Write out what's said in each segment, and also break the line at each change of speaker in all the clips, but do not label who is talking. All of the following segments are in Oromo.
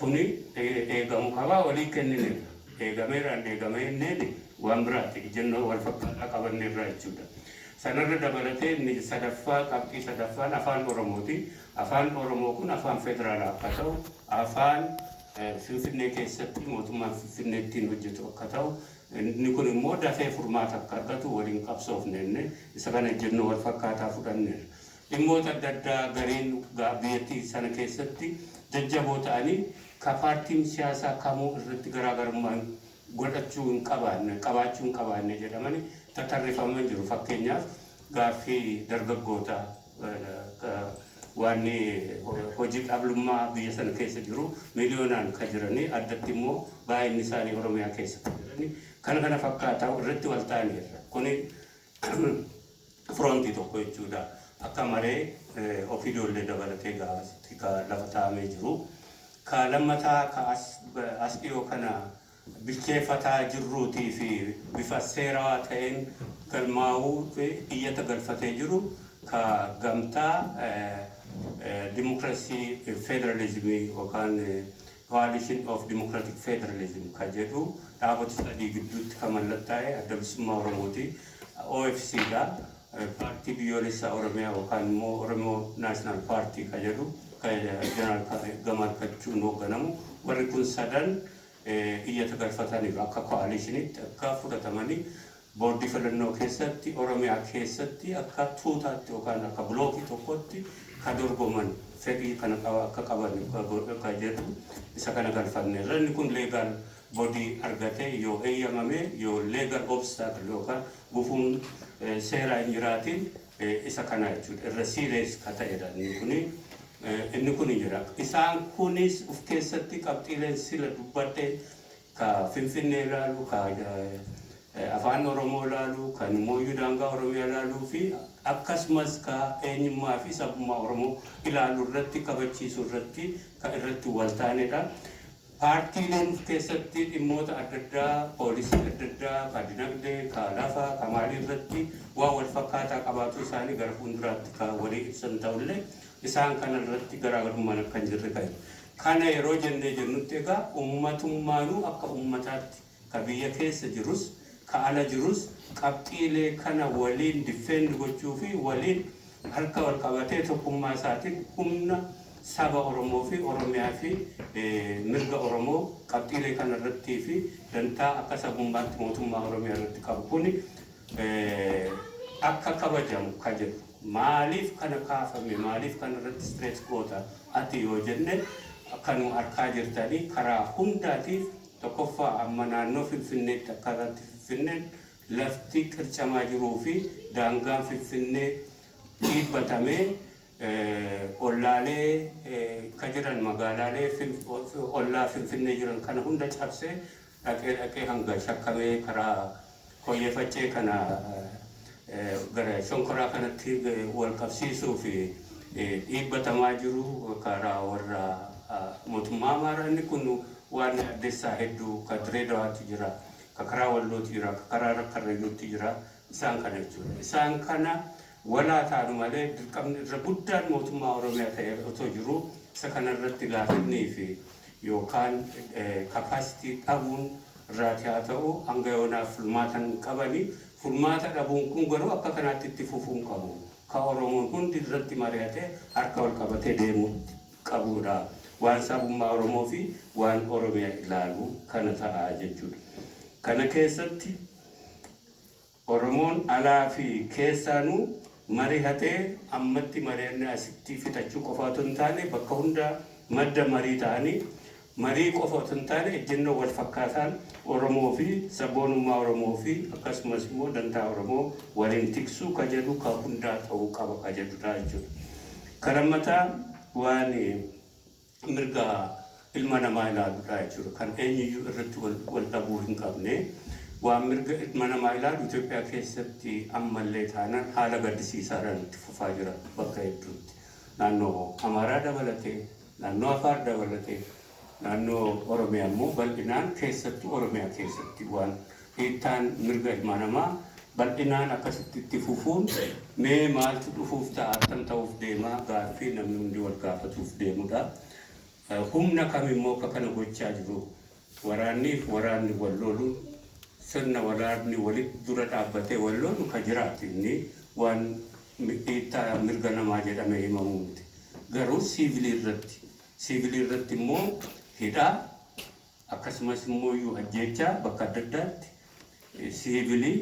kuni eegamu qabaa walii kennine eegameeraan eegamee waan biraati jennoo wal fakkaataa qabanne irraa jechuudha. Sanarra dabalatee inni sadaffaa qabxii sadaffaan afaan Oromooti. Afaan Oromoo kun afaan federaalaa akka ta'u afaan Finfinnee keessatti mootummaan Finfinneettiin hojjetu akka ta'u inni kun immoo dafee furmaata akka argatu waliin qabsoofne isa kana jennoo wal fakkaataa fudhanneerra. Dhimmoota adda addaa gariin biyyattii sana keessatti jajjaboo ta'anii ka paartiin siyaasaa kamuu irratti garaagarummaan godhachuu hin qabaanne qabaachuu hin qabaanne jedhamanii tatarrifamaa jiru. Fakkeenyaaf gaaffii dargaggoota waan hojii dhablummaa biyya sana keessa jiru miliyoonaan ka jiranii addatti immoo baay'inni isaanii Oromiyaa keessa jiranii kana fakkaataa irratti wal ta'aniirra. Kuni firoontii tokko jechuudha. Akka malee ofii ijoollee dabalatee gaafatti ka lafa taa'amee jiru. Ka lammataa ka as dhiyoo kana bilcheeffataa jirruutii fi bifa seerawaa ta'een galmaa'uu fi iyyata galfatee jiru ka gamtaa Democracy Federalism yookaan Coalition of Democratic Federalism ka jedhu dhaabota sadii gidduutti ka mallattaa'e adda bilisummaa Oromooti. OFCdha. Paartii biyyoolessaa Oromiyaa yookaan immoo Oromoo National Party ka jedhu Jeneraal Gamal Kachuun hoogganamu. Warri kun sadan iyyata galfataniiru akka koaalishinitti akka fudhatamanii boordii filannoo keessatti Oromiyaa keessatti akka tuutaatti yookaan akka bilookii tokkotti ka dorgoman fedhii kana akka qaban ka jedhu isa kana galfanneerra. Inni kun leegaal boodii argatee yoo eeyyamame yoo leegaal obstacle yookaan gufuun seeraa hin jiraatiin isa kana jechuudha. Irra siirees ka ta'edha inni kun jira. Isaan kunis of keessatti qabxiileen sila dubbadhe ka Finfinnee ilaalu ka afaan Oromoo ilaalu kan mooyyuu daangaa Oromiyaa ilaaluu fi akkasumas ka eenyummaa fi sabummaa Oromoo ilaaluu irratti kabachiisuu irratti ka irratti wal ta'anidha. Paartiileen of keessatti dhimmoota adda addaa poolisii adda addaa ka dinagdee ka lafa ka maalii irratti waan wal fakkaataa qabaatu isaanii gara fuulduraatti ka walii ibsan ta'ullee isaan kana irratti garaagarummaan akka hin jirre ka'e. Kana yeroo jennee jennutti egaa uummatummaanuu akka uummataatti ka biyya keessa jirus ka ala jirus qabxiilee kana waliin difeend gochuu fi waliin harka wal qabatee tokkummaa isaatiin humna saba Oromoo fi Oromiyaa fi mirga Oromoo qabxiilee kana irratti fi dantaa akka sabummaatti mootummaa Oromiyaa irratti qabu kuni akka kabajamu ka jedhu. Maaliif kana kaafame maaliif kana irratti stress goota ati yoo jenne akkanu harkaa jirtanii karaa hundaatiif tokkoffaa amma naannoo Finfinneetti akkaataa Finfinneen lafti qircamaa jiruu fi daangaan Finfinnee dhiibbatamee ollaalee ka jiran magaalaalee ollaa Finfinnee jiran kana hunda cabsee dhaqee hanga shakkamee karaa Koyyeeffachee kana gara shonkoraa kanatti wal qabsiisuu fi dhiibbatamaa jiru karaa warra mootummaa Amaaraa. Inni kun waan addeessaa hedduu ka Direedawaatti jira, ka karaa Wallootti jira, ka karaa Karrayyuutti jira. Isaan kana jechuudha. Isaan kana walaa taanu malee dirqamni irra guddaan mootummaa Oromiyaa ta'ee otoo jiru isa kana irratti laafinnii fi yookaan kapaasitii dhabuun irraati haa ta'u hanga yoonaaf furmaata hin qabanii. Furmaata dhabuun kun garuu akka kanaatti itti fufuun qabu. Ka Oromoon hundi irratti mari'atee harka wal qabatee deemuu qabudha. Waan sabummaa Oromoo fi waan Oromiyaa ilaalu kana ta'a jechuudha. Kana keessatti Oromoon alaa fi keessaanuu mari'atee ammatti mari'annee asitti fixachuu qofa otoo hin taane bakka hunda madda marii ta'anii marii qofa otoo hin taane ejjennoo wal fakkaataan Oromoo fi sabboonummaa Oromoo fi akkasumas immoo dantaa Oromoo waliin tiksuu ka jedhu ka hundaa ta'uu qaba ka jedhudha jechuudha. Karammataa waan mirga ilma namaa ilaaludha jechuudha. Kan eenyuyyuu irratti wal dhabuu hin qabne waan mirga ilma namaa ilaalu Itoophiyaa keessatti ammallee taanaan haala gaddisiisaadhaan itti fufaa jira bakka hedduutti. Naannoo Amaaraa dabalatee, naannoo Afaar dabalatee, naannoo Oromiyaa immoo bal'inaan keessatti Oromiyaa keessatti waan hiittaan mirga ilma namaa bal'inaan akkasitti itti fufuun mee maaltu dhufuuf ta'a akkam ta'uuf deemaa gaaffii namni hundi wal gaafatuuf deemudha. humna kamimmoo akka kana gochaa jiru waraanniif waraanni wal lolu sirna waraanni walitti dura dhaabbatee wal lolu ka jiraatu inni waan dhiittaa mirga namaa jedhamee himamu miti. Garuu siviilii irratti immoo hidhaa akkasumas immoo ajjechaa bakka adda addaatti siviilii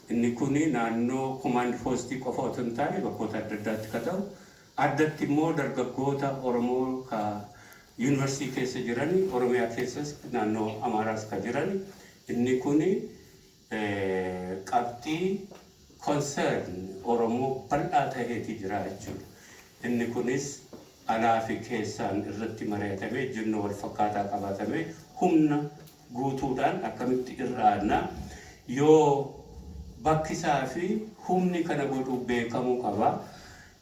inni kuni naannoo command post qofa otoo hin taane bakkoota adda addaatti ka ta'u addatti immoo dargaggoota Oromoo ka University keessa jirani Oromiyaa keessas naannoo Amaaraas ka jirani inni kuni qabxii concern Oromoo bal'aa ta'eeti jira jechuudha. Inni kunis alaa fi keessaan irratti mari'atamee ejjennoo wal fakkaataa qabatamee humna guutuudhaan akkamitti irraanna yoo bakkisaa fi humni kana godhu beekamuu qaba.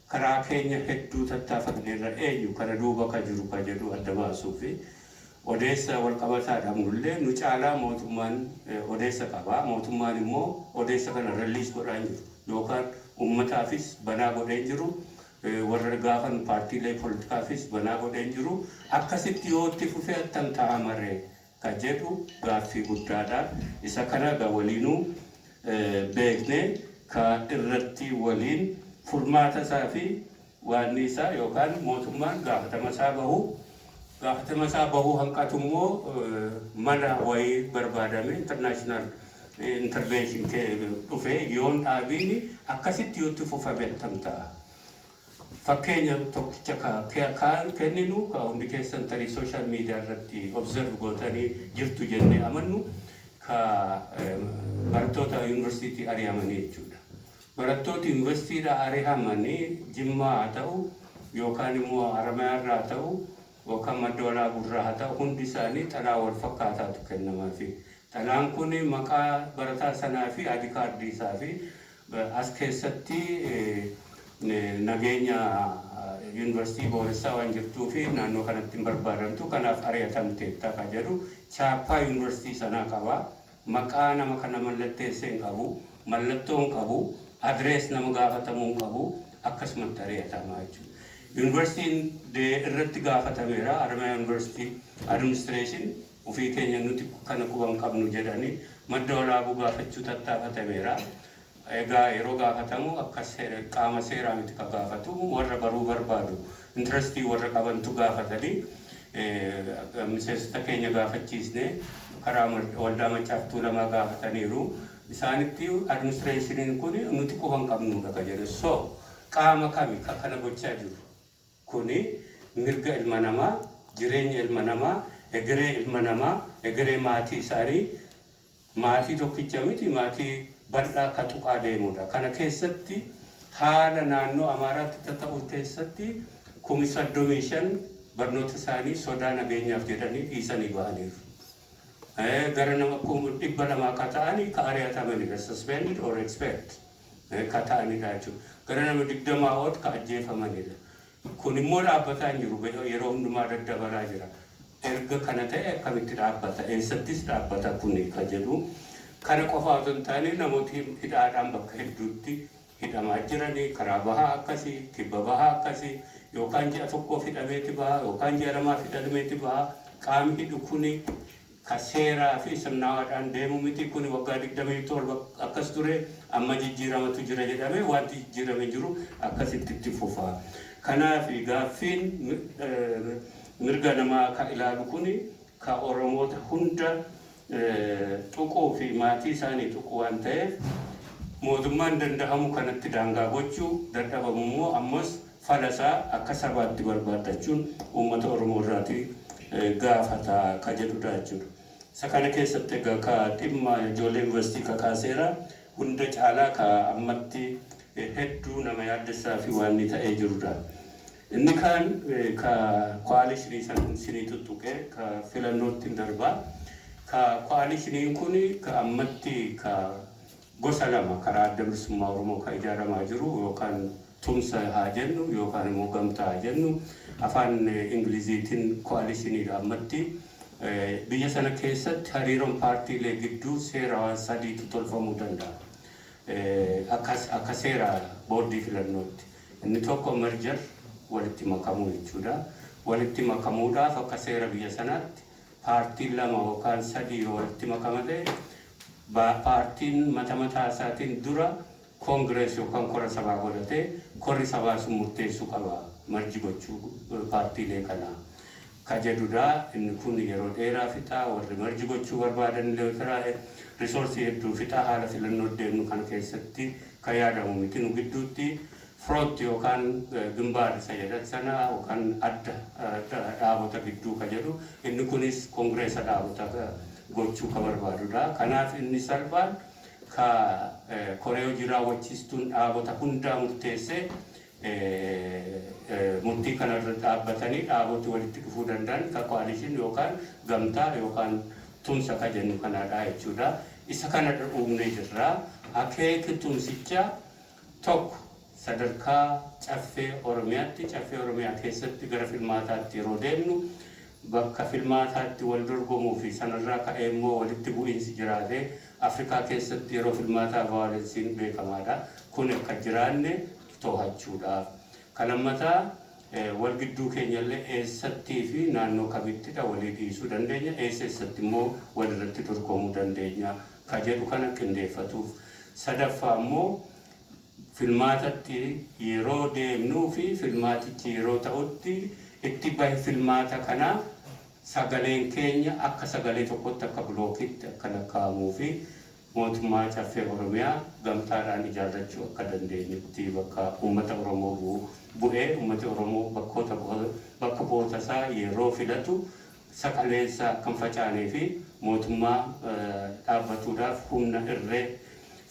Karaa keenya hedduu tattaafanneerra eenyu kana duuba ka jiru ka jedhu adda baasuu fi odeessa wal qabataadhaan mullee nu caalaa mootummaan odeessa qaba. Mootummaan immoo odeessa kana release godhaan jiru yookaan uummataafis banaa godheen jiru warra gaafan paartiilee poolitikaafis banaa godheen jiru akkasitti yoo itti fufee attam ta'amaree ka jedhu gaaffii guddaadha. Isa kana gaa waliinuu beeknee ka irratti waliin furmaata isaa fi waan isaa yookaan mootummaan gaafatama isaa bahu hanqatu immoo mana wayii barbaadame international intervention dhufee yoon dhaabiin akkasitti yoo itti fufame attam ta'a. Fakkeenya tokkicha kaan kenninu ka hundi keessan tarii social media irratti observe gootanii jirtu jennee amannu ka barattoota yuunivarsiitii ari'amanii jechuudha. Barattoota yuunivarsiitiidhaa ari'amanii Jimmaa haa ta'u yookaan immoo Haramayaa irraa haa ta'u yookaan Madda Walaabuu irraa haa ta'u hundi isaanii xalaa wal fakkaataatu kennamaafi. Xalaan kun maqaa barataa sanaa fi ID kaardii isaa fi as keessatti nageenya yuunivarsiitii booressaa waan jirtuu fi naannoo kanatti hin barbaadamtu kanaaf ari'atamteetta ka jedhu chaappaa yuunivarsiitii sanaa qaba. Maqaa nama kana mallatteessee hin qabu, mallattoo hin qabu. Adrees nama gaafatamuu qabu akkasumatti ari'atamaa jechuudha. Yuunivarsiitiin irratti gaafatameera Haramayaa Yuunivarsiitii Administration ofii keenya nuti kana quban qabnu jedhanii Madda Walaabuu gaafachuu tattaafatameera. Egaa yeroo gaafatamu akka qaama seeraa miti ka gaafatu warra baruu barbaadu intirestii warra qabantu gaafatanii miseensota keenya gaafachiisne karaa waldaa Maccaaftuu lamaa gaafataniiru. Isaanitti administreeshiniin kun nuti quban qabnudha ka jedhu. So qaama kami kana gochaa jiru kuni mirga ilma namaa, jireenya ilma namaa, egeree ilma namaa, egeree maatii isaanii maatii tokkicha miti maatii bal'aa ka tuqaa deemudha. Kana keessatti haala naannoo Amaaraatti ta'u keessatti 35,000 barnoota isaanii sodaa nageenyaaf jedhanii dhiisanii ba'aniiru. Gara nama dhibba lamaa ka ta'anii ka ari'atamanidha suspended or expelled ka ta'anidha jechuudha. Gara nama 20 ka ajjeefamanidha. Kun immoo dhaabbataa hin jiru yeroo hundumaa daddabalaa jira. Erga kana ta'e akkamitti dhaabbata eessattis dhaabbata kuni ka jedhu. Kana qofa otoo hin taane namooti hidhaadhaan bakka hedduutti hidhamaa jiranii karaa bahaa akkasii kibba bahaa akkasii yookaan ji'a tokkoof hidhameeti bahaa yookaan ji'a lamaaf hidhameeti bahaa qaamni hidhu kuni ka seeraa fi sirnaawwaadhaan deemu miti kuni waggaa 27 akkas ture amma jijjiiramatu jira jedhamee wanti jijjiirame jiru akkasitti itti fufaa. Kanaaf gaaffiin mirga namaa ka ilaalu kuni ka Oromoota hunda tuquu fi maatii isaanii tuquu waan ta'eef mootummaan danda'amu kanatti daangaa gochuu dadhabamu immoo ammas falasaa akka sabaatti barbaadachuun uummata Oromoo irraati gaafata ka jedhudha jechuudha. Isa kana keessatti egaa ka dhimma ijoollee yuunivarsiitii ka kaaseera hunda caalaa ka ammatti hedduu nama yaaddessaa fi waan inni ta'ee jirudha. Inni kaan ka koalishinii san sinii tuttuqee ka filannootti darbaa ka koalishiniin kun ka ammatti ka gosa lama karaa adda bilisummaa Oromoo ka ijaaramaa jiru yookaan tumsa haa jennu yookaan immoo gamtaa haa jennu afaan Ingiliziitiin koalishiniidha ammatti biyya sana keessatti hariiroon paartiilee gidduu seera sadiitu tolfamuu danda'a. Akka seera boordii filannootti inni tokko merger walitti makamuu jechuudha. walitti makamuudhaaf akka seera biyya sanaatti paartiin lama yookaan sadii walitti makamate paartiin mataa isaatiin dura koongirees yookaan kora sabaa godhatee korri sabaa sun murteessuu qaba marji gochuu paartiilee kanaa. Kajedudha inni kun yeroo dheeraa fixaa warri marji gochuu barbaadan illee risoorsii hedduu fixaa haala filannoo deemnu kana keessatti kan yaadamu miti nu gidduutti front yookaan gimbaar sayyadat sana yookaan adda dhaabota gidduu ka jedhu inni kunis koongireesa dhaabota gochuu ka barbaadudha. Kanaaf inni salphaan ka koree hojii raawwachiistuun dhaabota hundaa murteessee murtii kanarra dhaabbatanii dhaaboti walitti dhufuu danda'an ka koalishin yookaan gamtaa yookaan tumsa ka jennu kanaadha jechuudha. Isa kana uumnee jirra. Akeeki tumsichaa tokko sadarkaa caffee Oromiyaa keessatti gara filmaataatti yeroo deemnu bakka filmaataatti wal dorgomuu fi sanarraa ka'ee immoo walitti bu'iinsi jiraatee Afrikaa keessatti yeroo filmaataa vaalensiin beekamaadha. Kun akka jiraanne to'achuudhaaf. Kalammataa wal gidduu keenyallee eessattii fi naannoo kamittidha walii dhiisuu dandeenya. Eessatti immoo walirratti dorgomuu dandeenya. Ka jedhu kana qindeeffatuuf. Sadaffaa immoo filmaatatti yeroo deemnuu fi filmaatichi yeroo ta'utti itti bahe filmaata kana sagaleen keenya akka sagalee tokkotti akka blookitti akka lakkaa'amuu fi mootummaa caffee Oromiyaa gamtaadhaan ijaarrachuu akka dandeenyutti bakka uummata Oromoo bu'ee uummata Oromoo bakka bu'oota isaa yeroo filatu saqaleessa akka facaanee fi mootummaa dhaabbatuudhaaf humna irree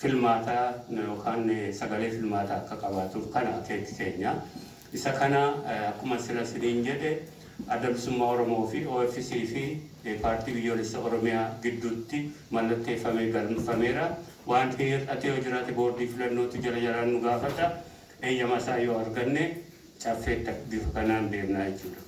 filmaataa yookaan sagalee filmaataa akka qabaatuuf kana akeeki keenya. Isa kana akkuma sila siniin jedhe adda bilisummaa Oromoo fi OFC fi paartii biyyoolessa Oromiyaa gidduutti mallatteeffamee galfameera. Waan hir'atee yoo jiraate boordii filannootti jalaan nu gaafata. Eeyyama isaa yoo arganne caffeetta bifa kanaan deemnaa jechuudha.